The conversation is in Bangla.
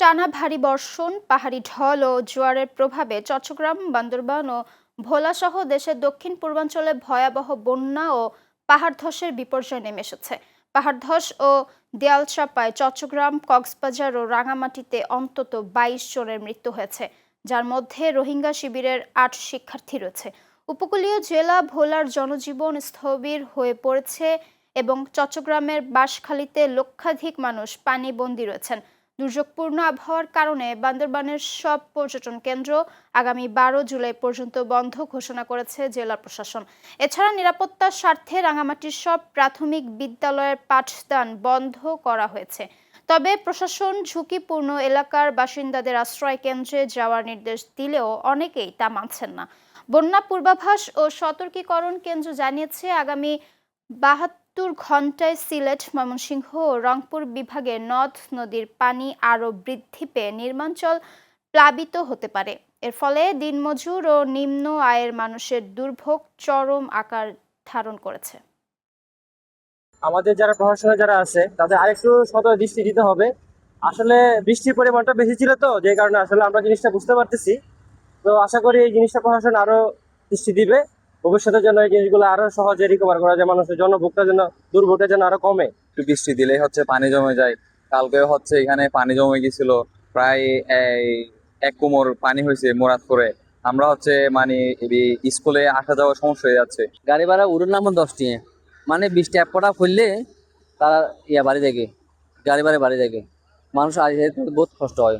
টানা ভারী বর্ষণ, পাহাড়ি ঢল ও জোয়ারের প্রভাবে চট্টগ্রাম, বান্দরবান ও ভোলাসহ দেশের দক্ষিণ পূর্বাঞ্চলে ভয়াবহ বন্যা ও পাহাড় ধসের বিপর্যয় নেমে এসেছে। পাহাড় ধস ও দেয়াল চাপায় চট্টগ্রাম, কক্সবাজার ও রাঙামাটিতে অন্তত ২২ জনের মৃত্যু হয়েছে, যার মধ্যে রোহিঙ্গা শিবিরের ৮ শিক্ষার্থী রয়েছে। উপকূলীয় জেলা ভোলার জনজীবন স্থবির হয়ে পড়েছে এবং চট্টগ্রামের বাঁশখালীতে লক্ষাধিক মানুষ পানিবন্দী রয়েছেন। দুর্যোগপূর্ণ আবহাওয়ার কারণে বান্দরবানের সব পর্যটন কেন্দ্র আগামী ১২ জুলাই পর্যন্ত বন্ধ ঘোষণা করেছে জেলা প্রশাসন। এছাড়া নিরাপত্তার স্বার্থে রাঙামাটির সব প্রাথমিক বিদ্যালয়ের পাঠদান বন্ধ করা হয়েছে। তবে প্রশাসন ঝুঁকিপূর্ণ এলাকার বাসিন্দাদের আশ্রয় কেন্দ্রে যাওয়ার নির্দেশ দিলেও অনেকেই তা মানছেন না। বন্যা পূর্বাভাস ও সতর্কীকরণ কেন্দ্র জানিয়েছে, আগামী ৭২ ঘন্টায় সিলেট, ময়মনসিংহ ও রংপুর বিভাগে নদ নদীর পানি আরও বৃদ্ধি পেয়ে নির্মাঞ্চল প্লাবিত হতে পারে। এর ফলে দিনমজুর ও নিম্ন আয়ের মানুষের দুর্ভোগ চরম আকার ধারণ করেছে। আমাদের যারা প্রশাসনে যারা আছে তাদের আরেকটু সতর্ক দৃষ্টি দিতে হবে। আসলে বৃষ্টির পরিমাণটা বেশি ছিল, তো যে কারণে আসলে আমরা জিনিসটা বুঝতে পারতেছি। তো আশা করি এই জিনিসটা প্রশাসন আরো দৃষ্টি দিবে, ভবিষ্যতের জন্য এই জিনিসগুলো আরো সহজে রিকভার করা যায়, মানুষের জনভোগটা যেন, দুর্ভোগটা যেন আরো কমে। একটু বৃষ্টি দিলেই পানি জমে যায়। কালকে এখানে পানি জমে গেছিল, প্রায় এই ১ কোমর পানি হয়েছে মুরাদপুরে। আমরা মানে স্কুলে আসা যাওয়ার সমস্যা হয়ে যাচ্ছে। গাড়ি ভাড়া উড়ে নাম 10 টাকা, মানে 20 টাকা পটা খুললে তারা বাড়ি দেখে, গাড়ি ভাড়া বাড়ি দেখে, মানুষ আজ বহুত কষ্ট হয়।